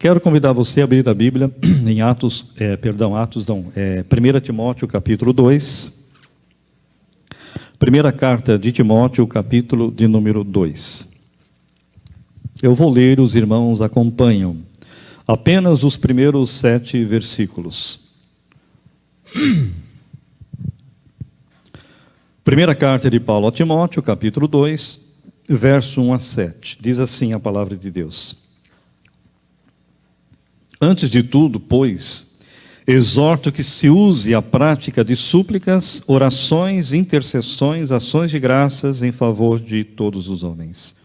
Quero convidar você a abrir a Bíblia em Atos, 1 Timóteo, capítulo 2. Primeira carta de Timóteo, capítulo de número 2. Eu vou ler, os irmãos acompanham. Apenas os primeiros 7 versículos. Primeira carta de Paulo a Timóteo, capítulo 2, verso 1 a 7. Diz assim a palavra de Deus. Antes de tudo, pois, exorto que se use a prática de súplicas, orações, intercessões, ações de graças em favor de todos os homens,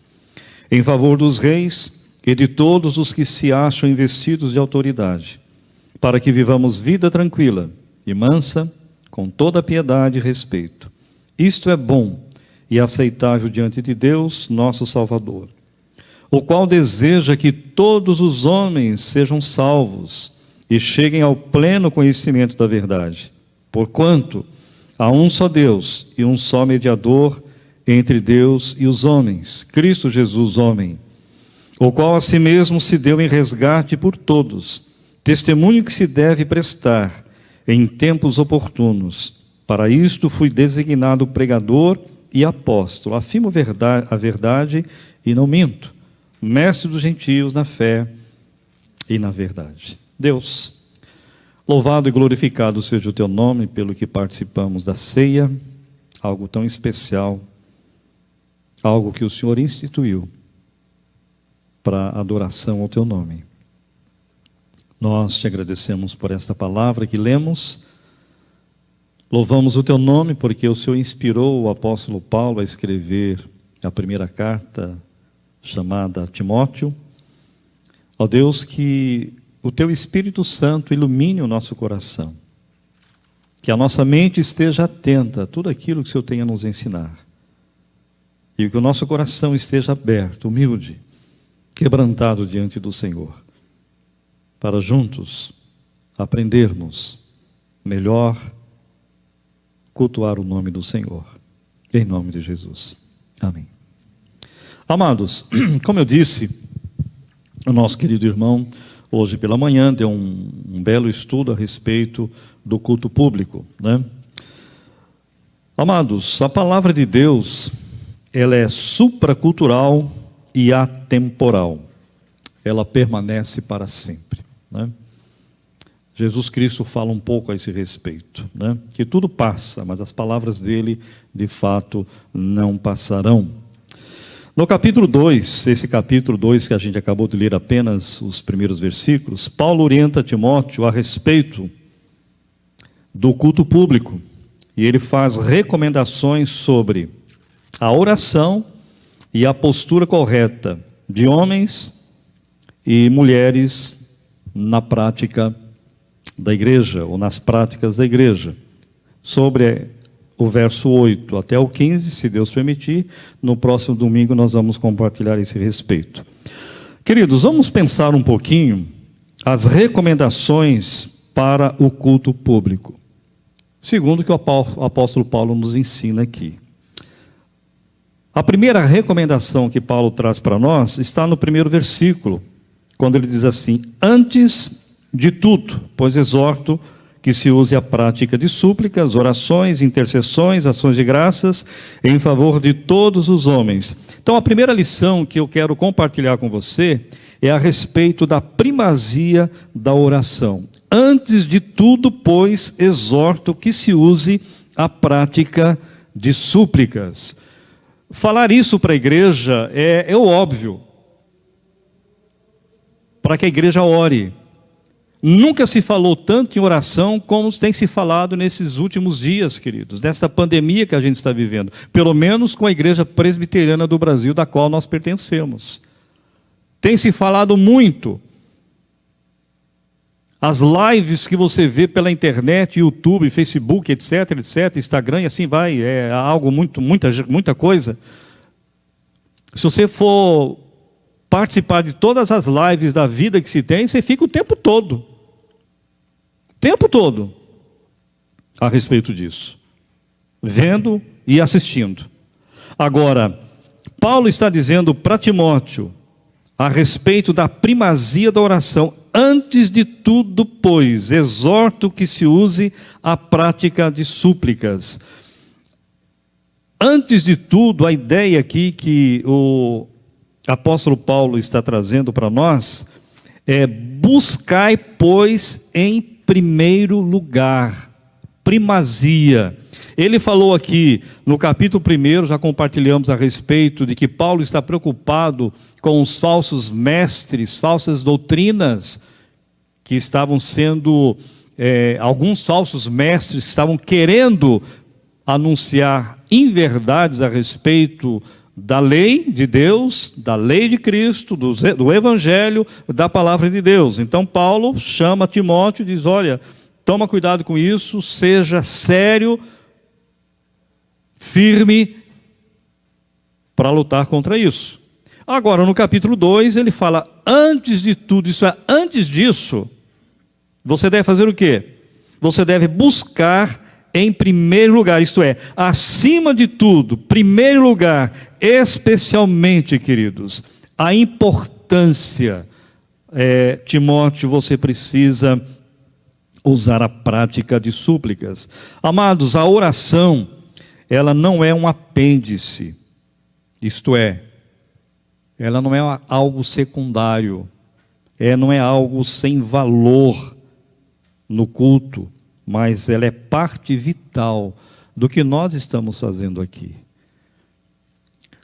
em favor dos reis e de todos os que se acham investidos de autoridade, para que vivamos vida tranquila e mansa, com toda piedade e respeito. Isto é bom e aceitável diante de Deus, nosso Salvador, o qual deseja que todos os homens sejam salvos e cheguem ao pleno conhecimento da verdade. Porquanto há um só Deus e um só mediador entre Deus e os homens, Cristo Jesus, homem, o qual a si mesmo se deu em resgate por todos, testemunho que se deve prestar em tempos oportunos. Para isto fui designado pregador e apóstolo, afirmo a verdade e não minto, mestre dos gentios na fé e na verdade. Deus, louvado e glorificado seja o teu nome pelo que participamos da ceia, algo tão especial, algo que o Senhor instituiu para adoração ao teu nome. Nós te agradecemos por esta palavra que lemos, louvamos o teu nome porque o Senhor inspirou o apóstolo Paulo a escrever a primeira carta chamada Timóteo. Ó Deus, que o teu Espírito Santo ilumine o nosso coração, que a nossa mente esteja atenta a tudo aquilo que o Senhor tem a nos ensinar, e que o nosso coração esteja aberto, humilde, quebrantado diante do Senhor, para juntos aprendermos melhor cultuar o nome do Senhor, em nome de Jesus. Amém. Amados, como eu disse, o nosso querido irmão, hoje pela manhã, deu um belo estudo a respeito do culto público, né? Amados, a palavra de Deus, ela é supracultural e atemporal. Ela permanece para sempre, né? Jesus Cristo fala um pouco a esse respeito, né? Que tudo passa, mas as palavras dele, de fato, não passarão. No capítulo 2, esse capítulo 2 que a gente acabou de ler apenas os primeiros versículos, Paulo orienta Timóteo a respeito do culto público. E ele faz recomendações sobre a oração e a postura correta de homens e mulheres na prática da igreja, ou nas práticas da igreja. Sobre o verso 8 até o 15, se Deus permitir, no próximo domingo nós vamos compartilhar esse respeito. Queridos, vamos pensar um pouquinho as recomendações para o culto público, segundo o que o apóstolo Paulo nos ensina aqui. A primeira recomendação que Paulo traz para nós está no primeiro versículo, quando ele diz assim: antes de tudo, pois exorto que se use a prática de súplicas, orações, intercessões, ações de graças em favor de todos os homens. Então, a primeira lição que eu quero compartilhar com você é a respeito da primazia da oração. Antes de tudo, pois, exorto que se use a prática de súplicas. Falar isso para a igreja é o óbvio, para que a igreja ore. Nunca se falou tanto em oração como tem se falado nesses últimos dias, queridos, dessa pandemia que a gente está vivendo, pelo menos com a Igreja Presbiteriana do Brasil, da qual nós pertencemos. Tem se falado muito. As lives que você vê pela internet, YouTube, Facebook, etc, Instagram, e assim vai, é algo muita coisa. Se você for participar de todas as lives da vida que se tem, você fica o tempo todo a respeito disso, vendo e assistindo. Agora, Paulo está dizendo para Timóteo a respeito da primazia da oração. Antes de tudo, pois, exorto que se use a prática de súplicas. Antes de tudo, a ideia aqui que o apóstolo Paulo está trazendo para nós é: buscai, pois, em primeiro lugar, primazia. Ele falou aqui no capítulo 1, já compartilhamos a respeito de que Paulo está preocupado com os falsos mestres, falsas doutrinas, que estavam sendo, alguns falsos mestres estavam querendo anunciar inverdades a respeito da lei de Deus, da lei de Cristo, do Evangelho, da palavra de Deus. Então Paulo chama Timóteo e diz: olha, toma cuidado com isso, seja sério, firme, para lutar contra isso. Agora, no capítulo 2, ele fala: antes de tudo, isso é, antes disso, você deve fazer o quê? Você deve buscar em primeiro lugar, isto é, acima de tudo, primeiro lugar, especialmente, queridos, a importância, Timóteo, você precisa usar a prática de súplicas. Amados, a oração, ela não é um apêndice, isto é, ela não é algo secundário, não é algo sem valor no culto, mas ela é parte vital do que nós estamos fazendo aqui.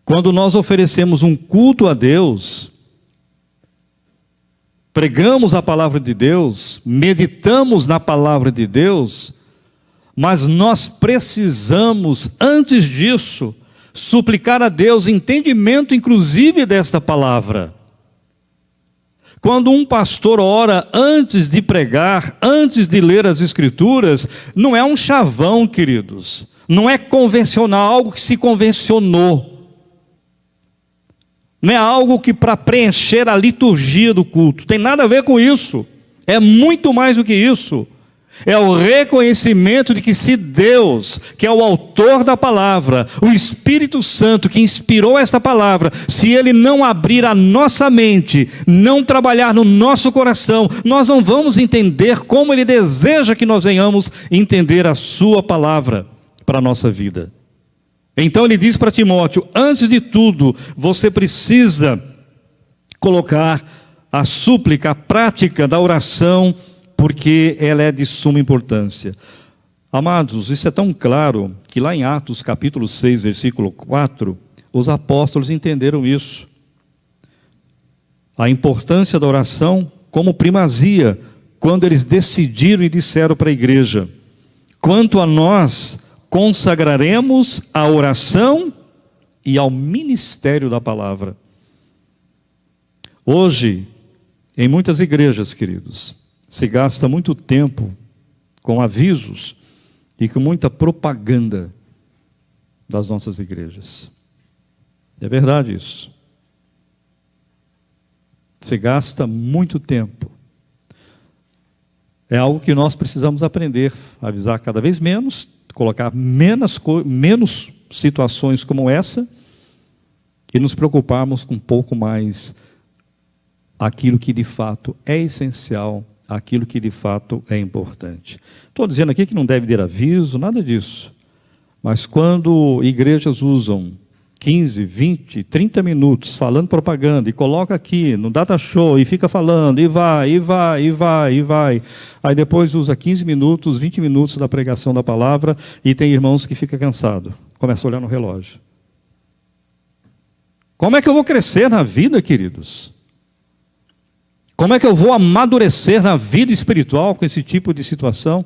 Quando nós oferecemos um culto a Deus, pregamos a palavra de Deus, meditamos na palavra de Deus, mas nós precisamos, antes disso, suplicar a Deus entendimento, inclusive, desta palavra. Quando um pastor ora antes de pregar, antes de ler as Escrituras, não é um chavão, queridos. Não é convencional, algo que se convencionou. Não é algo que para preencher a liturgia do culto. Tem nada a ver com isso. É muito mais do que isso. É o reconhecimento de que se Deus, que é o autor da palavra, o Espírito Santo que inspirou esta palavra, se Ele não abrir a nossa mente, não trabalhar no nosso coração, nós não vamos entender como Ele deseja que nós venhamos entender a sua palavra para a nossa vida. Então ele diz para Timóteo: antes de tudo, você precisa colocar a súplica, a prática da oração, porque ela é de suma importância. Amados, isso é tão claro que lá em Atos capítulo 6, versículo 4, os apóstolos entenderam isso. A importância da oração como primazia, quando eles decidiram e disseram para a igreja: quanto a nós, consagraremos a oração e ao ministério da palavra. Hoje, em muitas igrejas, queridos, se gasta muito tempo com avisos e com muita propaganda das nossas igrejas. É verdade isso. Se gasta muito tempo. É algo que nós precisamos aprender, avisar cada vez menos, colocar menos situações como essa e nos preocuparmos com um pouco mais aquilo que de fato é essencial, aquilo que de fato é importante. Estou dizendo aqui que não deve ter aviso, nada disso. Mas quando igrejas usam 15, 20, 30 minutos falando propaganda e coloca aqui no data show e fica falando e vai. Aí depois usa 15 minutos, 20 minutos da pregação da palavra e tem irmãos que ficam cansados. Começa a olhar no relógio. Como é que eu vou crescer na vida, queridos? Como é que eu vou amadurecer na vida espiritual com esse tipo de situação?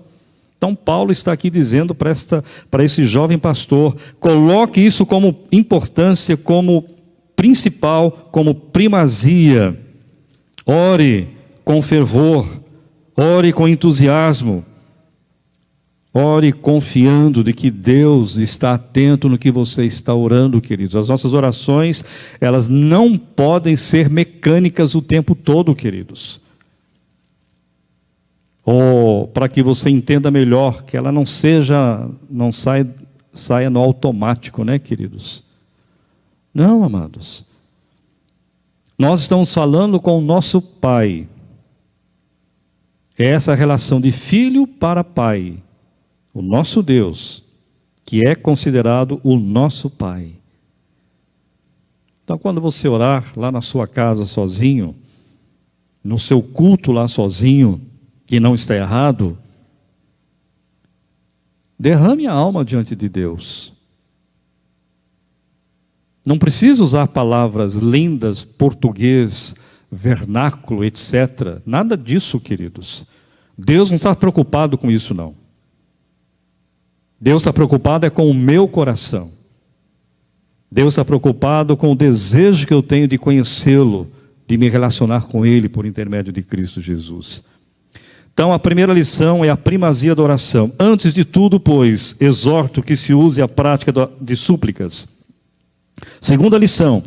Então Paulo está aqui dizendo para esse jovem pastor: coloque isso como importância, como principal, como primazia. Ore com fervor, ore com entusiasmo, ore confiando de que Deus está atento no que você está orando, queridos. As nossas orações, elas não podem ser mecânicas o tempo todo, queridos. Ou para que você entenda melhor, que ela não saia no automático, né, queridos? Não, amados. Nós estamos falando com o nosso Pai. É essa relação de filho para pai. O nosso Deus, que é considerado o nosso Pai. Então, quando você orar lá na sua casa sozinho, no seu culto lá sozinho, que não está errado, derrame a alma diante de Deus. Não precisa usar palavras lindas, português, vernáculo, etc. Nada disso, queridos. Deus não está preocupado com isso, não. Deus está preocupado é com o meu coração. Deus está preocupado com o desejo que eu tenho de conhecê-lo, de me relacionar com Ele por intermédio de Cristo Jesus. Então, a primeira lição é a primazia da oração. Antes de tudo, pois, exorto que se use a prática de súplicas. Segunda lição,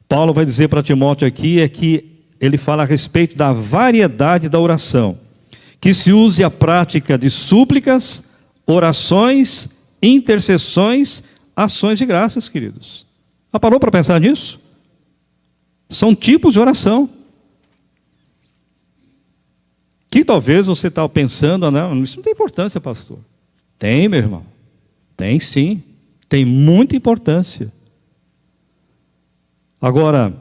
Paulo vai dizer para Timóteo aqui, é que ele fala a respeito da variedade da oração. Que se use a prática de súplicas, orações, intercessões, ações de graças, queridos. Já parou para pensar nisso? São tipos de oração. Que talvez você está pensando, não, isso não tem importância, pastor. Tem, meu irmão. Tem sim. Tem muita importância. Agora,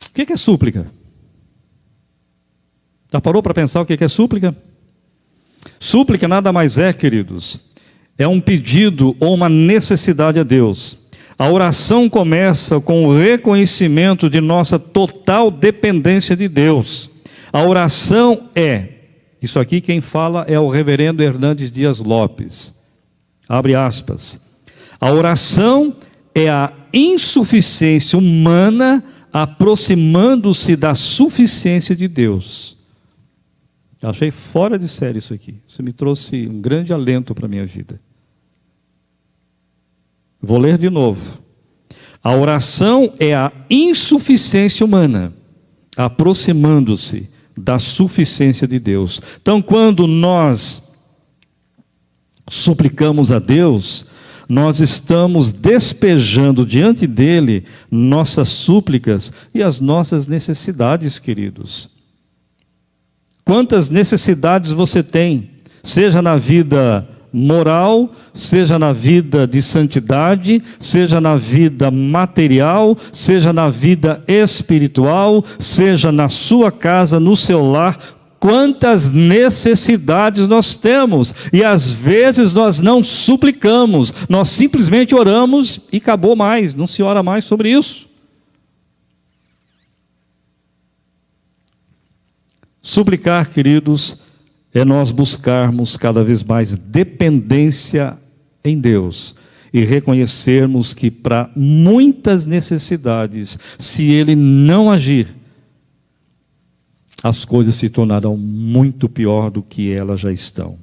o que é súplica? Já parou para pensar o que é súplica? Súplica nada mais é, queridos, é um pedido ou uma necessidade a Deus. A oração começa com o reconhecimento de nossa total dependência de Deus. A oração isso aqui quem fala é o reverendo Hernandes Dias Lopes. Abre aspas. A oração é a insuficiência humana aproximando-se da suficiência de Deus. Achei fora de série isso aqui. Isso me trouxe um grande alento para a minha vida. Vou ler de novo. A oração é a insuficiência humana aproximando-se da suficiência de Deus. Então, quando nós suplicamos a Deus, nós estamos despejando diante dele nossas súplicas e as nossas necessidades, queridos. Quantas necessidades você tem, seja na vida moral, seja na vida de santidade, seja na vida material, seja na vida espiritual, seja na sua casa, no seu lar. Quantas necessidades nós temos, e às vezes nós não suplicamos, nós simplesmente oramos e acabou mais, não se ora mais sobre isso. Suplicar, queridos, é nós buscarmos cada vez mais dependência em Deus e reconhecermos que para muitas necessidades, se Ele não agir, as coisas se tornarão muito pior do que elas já estão.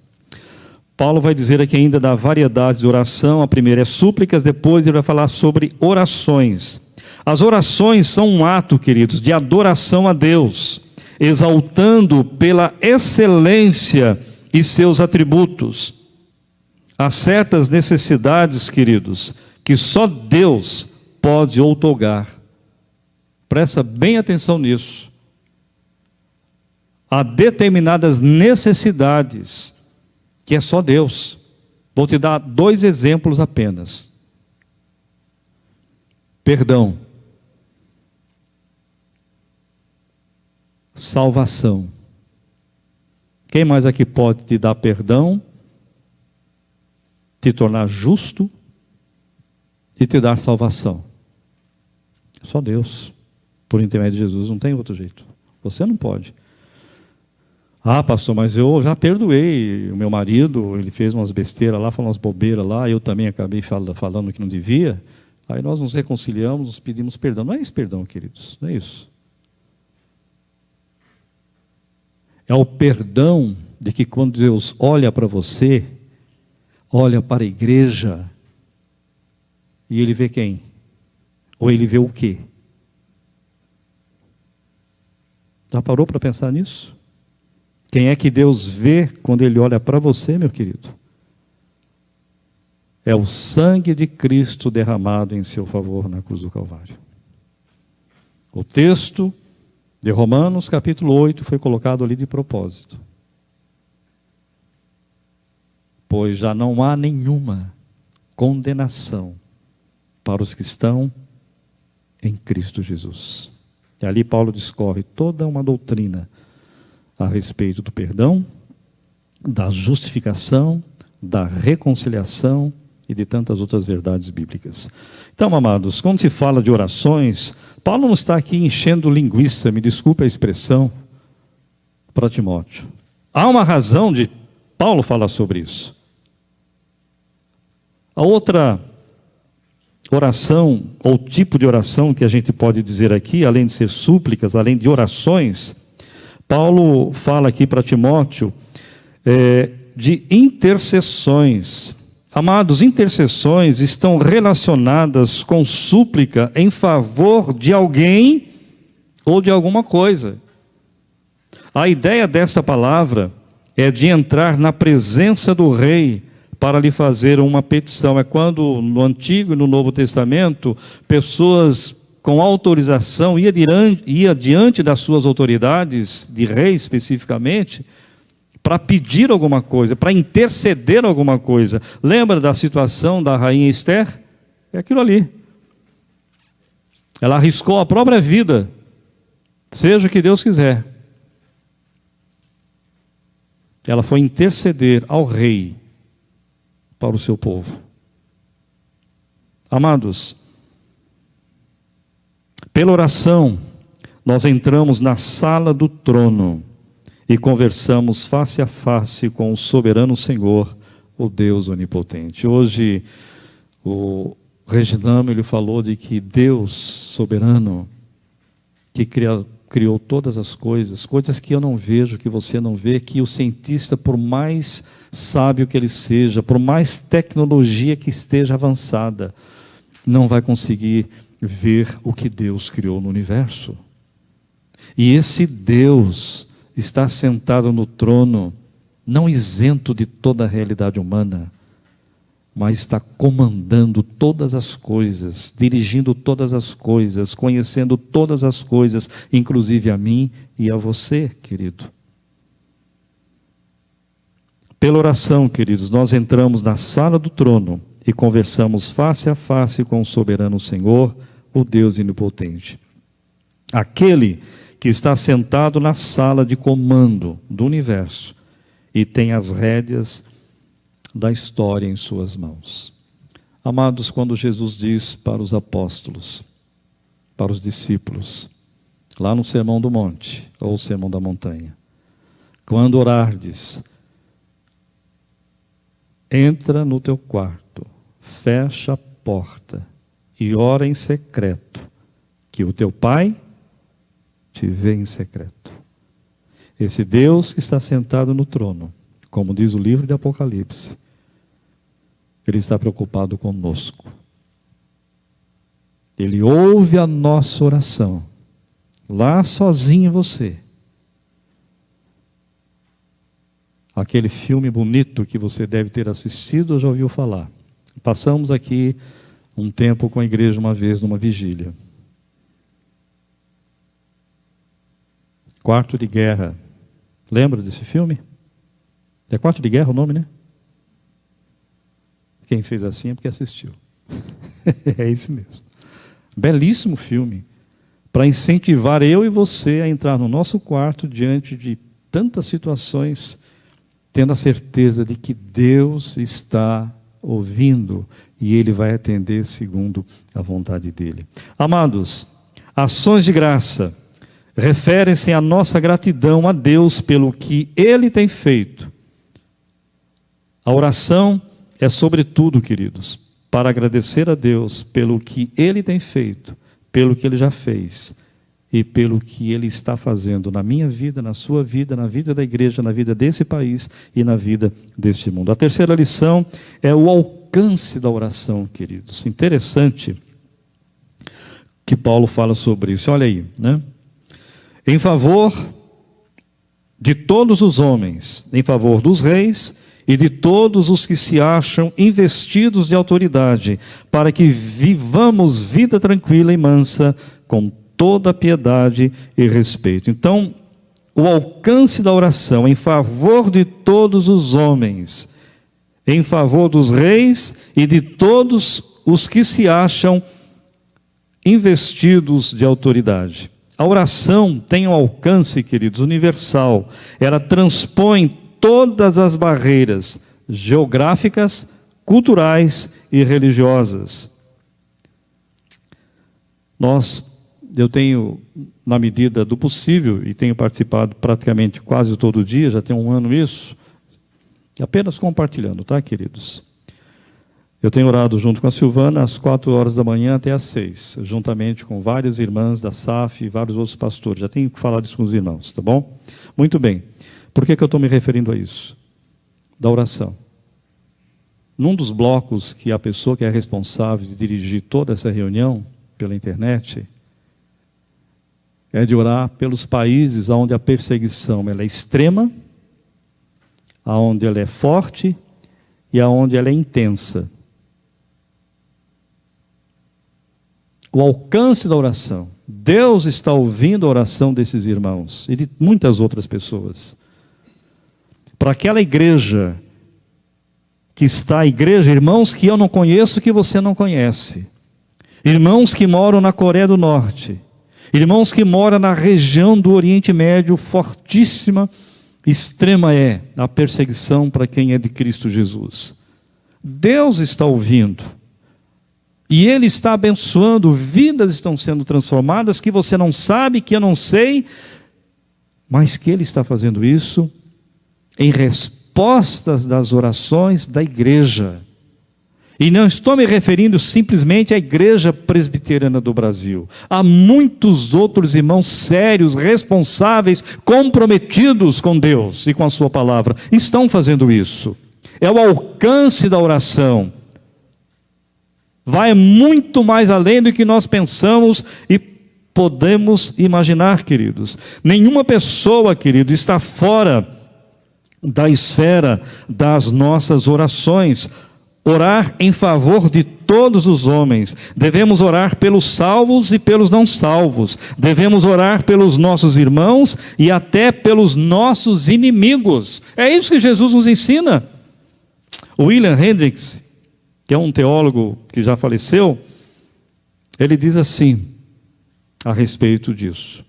Paulo vai dizer aqui ainda da variedade de oração. A primeira é súplicas, depois ele vai falar sobre orações. As orações são um ato, queridos, de adoração a Deus, exaltando pela excelência e seus atributos. Há certas necessidades, queridos, que só Deus pode outorgar. Presta bem atenção nisso. Há determinadas necessidades que é só Deus. Vou te dar 2 exemplos apenas. Perdão. Salvação. Quem mais aqui pode te dar perdão, te tornar justo e te dar salvação? Só Deus, por intermédio de Jesus, não tem outro jeito. Você não pode. Ah, pastor, mas eu já perdoei o meu marido, ele fez umas besteiras lá, falou umas bobeiras lá, eu também acabei falando que não devia. Aí nós nos reconciliamos, nos pedimos perdão. Não é esse perdão, queridos, não é isso. É o perdão de que quando Deus olha para você, olha para a igreja, e Ele vê quem? Ou Ele vê o quê? Já parou para pensar nisso? Quem é que Deus vê quando Ele olha para você, meu querido? É o sangue de Cristo derramado em seu favor na cruz do Calvário. O texto de Romanos, capítulo 8, foi colocado ali de propósito. Pois já não há nenhuma condenação para os que estão em Cristo Jesus. E ali Paulo discorre toda uma doutrina a respeito do perdão, da justificação, da reconciliação e de tantas outras verdades bíblicas. Então, amados, quando se fala de orações, Paulo não está aqui enchendo linguiça, me desculpe a expressão, para Timóteo. Há uma razão de Paulo falar sobre isso. A outra oração, ou tipo de oração que a gente pode dizer aqui, além de ser súplicas, além de orações, Paulo fala aqui para Timóteo de intercessões. Amados, intercessões estão relacionadas com súplica em favor de alguém ou de alguma coisa. A ideia dessa palavra é de entrar na presença do rei para lhe fazer uma petição. É quando no Antigo e no Novo Testamento, pessoas com autorização ia diante das suas autoridades, de rei especificamente, para pedir alguma coisa, para interceder alguma coisa. Lembra da situação da rainha Esther? É aquilo ali. Ela arriscou a própria vida, seja o que Deus quiser. Ela foi interceder ao rei para o seu povo. Amados, pela oração, nós entramos na sala do trono e conversamos face a face com o soberano Senhor, o Deus onipotente. Hoje, o Reginamo, ele falou de que Deus soberano, que criou todas as coisas, coisas que eu não vejo, que você não vê, que o cientista, por mais sábio que ele seja, por mais tecnologia que esteja avançada, não vai conseguir ver o que Deus criou no universo. E esse Deus está sentado no trono, não isento de toda a realidade humana, mas está comandando todas as coisas, dirigindo todas as coisas, conhecendo todas as coisas, inclusive a mim e a você, querido. Pela oração, queridos, nós entramos na sala do trono e conversamos face a face com o soberano Senhor, o Deus onipotente. Aquele que está sentado na sala de comando do universo e tem as rédeas da história em suas mãos. Amados, quando Jesus diz para os apóstolos, para os discípulos, lá no Sermão do Monte, ou Sermão da Montanha, quando orardes, entra no teu quarto, fecha a porta e ora em secreto, que o teu Pai te vê em secreto. Esse Deus que está sentado no trono, como diz o livro de Apocalipse, Ele está preocupado conosco. Ele ouve a nossa oração, lá sozinho você. Aquele filme bonito que você deve ter assistido ou já ouviu falar. Passamos aqui um tempo com a igreja uma vez numa vigília. Quarto de Guerra. Lembra desse filme? É Quarto de Guerra o nome, né? Quem fez assim é porque assistiu. É isso mesmo. Belíssimo filme. Para incentivar eu e você a entrar no nosso quarto diante de tantas situações, tendo a certeza de que Deus está ouvindo e Ele vai atender segundo a vontade dEle. Amados, ações de graça referem-se à nossa gratidão a Deus pelo que Ele tem feito. A oração é sobretudo, queridos, para agradecer a Deus pelo que Ele tem feito, pelo que Ele já fez e pelo que Ele está fazendo na minha vida, na sua vida, na vida da igreja, na vida desse país e na vida deste mundo. A terceira lição é o alcance da oração, queridos. Interessante que Paulo fala sobre isso. Olha aí, né? Em favor de todos os homens, em favor dos reis e de todos os que se acham investidos de autoridade, para que vivamos vida tranquila e mansa, com toda piedade e respeito. Então, o alcance da oração em favor de todos os homens, em favor dos reis e de todos os que se acham investidos de autoridade. A oração tem um alcance, queridos, universal. Ela transpõe todas as barreiras geográficas, culturais e religiosas. Eu tenho, na medida do possível, e tenho participado praticamente quase todo dia, já tem um ano isso, apenas compartilhando, tá, queridos? Eu tenho orado junto com a Silvana às 4 horas da manhã até às 6, juntamente com várias irmãs da SAF e vários outros pastores. Já tenho que falar isso com os irmãos, tá bom? Muito bem. Por que eu estou me referindo a isso? Da oração. Num dos blocos que a pessoa que é responsável de dirigir toda essa reunião pela internet é de orar pelos países onde a perseguição ela é extrema, onde ela é forte e onde ela é intensa. O alcance da oração. Deus está ouvindo a oração desses irmãos e de muitas outras pessoas. Para aquela igreja que está, irmãos que eu não conheço, que você não conhece. Irmãos que moram na Coreia do Norte. Irmãos que moram na região do Oriente Médio, fortíssima, extrema é a perseguição para quem é de Cristo Jesus. Deus está ouvindo. E Ele está abençoando, vidas estão sendo transformadas, que você não sabe, que eu não sei, mas que Ele está fazendo isso em respostas das orações da igreja. E não estou me referindo simplesmente à Igreja Presbiteriana do Brasil. Há muitos outros irmãos sérios, responsáveis, comprometidos com Deus e com a sua palavra. Estão fazendo isso. É o alcance da oração. Vai muito mais além do que nós pensamos e podemos imaginar, queridos. Nenhuma pessoa, querido, está fora da esfera das nossas orações. Orar em favor de todos os homens. Devemos orar pelos salvos e pelos não salvos. Devemos orar pelos nossos irmãos e até pelos nossos inimigos. É isso que Jesus nos ensina. William Hendricks, que é um teólogo que já faleceu, ele diz assim, a respeito disso,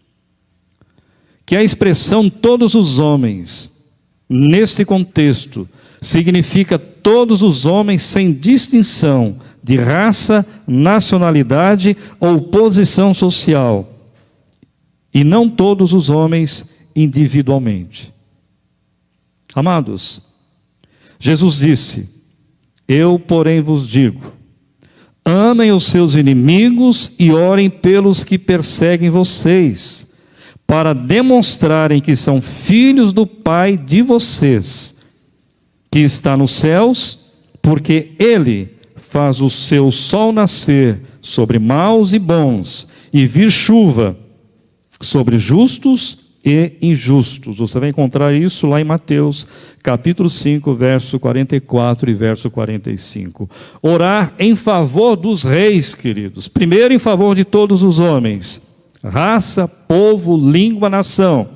que a expressão todos os homens, neste contexto, significa todos os homens sem distinção de raça, nacionalidade ou posição social, e não todos os homens individualmente. Amados, Jesus disse, eu, porém, vos digo, amem os seus inimigos e orem pelos que perseguem vocês, para demonstrarem que são filhos do Pai de vocês, que está nos céus, porque Ele faz o seu sol nascer sobre maus e bons, e vir chuva sobre justos e injustos. Você vai encontrar isso lá em Mateus, capítulo 5, verso 44 e verso 45. Orar em favor dos reis, queridos. Primeiro, em favor de todos os homens. Raça, povo, língua, nação.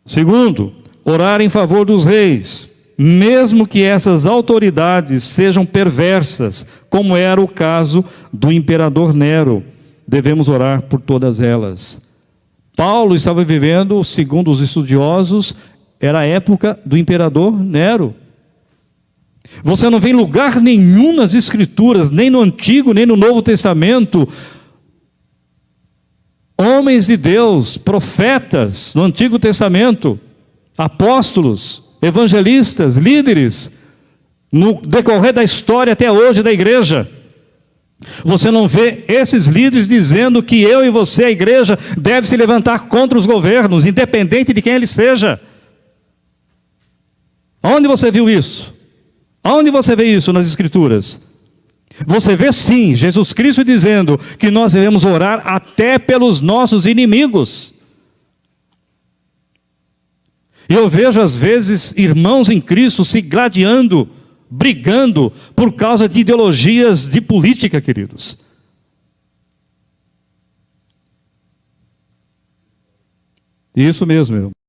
Segundo, orar em favor dos reis. Mesmo que essas autoridades sejam perversas, como era o caso do imperador Nero. Devemos orar por todas elas. Paulo estava vivendo, segundo os estudiosos, era a época do imperador Nero. Você não vê em lugar nenhum nas Escrituras, nem no Antigo, nem no Novo Testamento, homens de Deus, profetas no Antigo Testamento, apóstolos, evangelistas, líderes, no decorrer da história até hoje da igreja. Você não vê esses líderes dizendo que eu e você, a igreja, deve se levantar contra os governos, independente de quem ele seja. Onde você viu isso? Onde você vê isso nas Escrituras? Você vê sim, Jesus Cristo dizendo que nós devemos orar até pelos nossos inimigos. E eu vejo às vezes irmãos em Cristo se gladiando, brigando por causa de ideologias de política, queridos. Isso mesmo, irmão.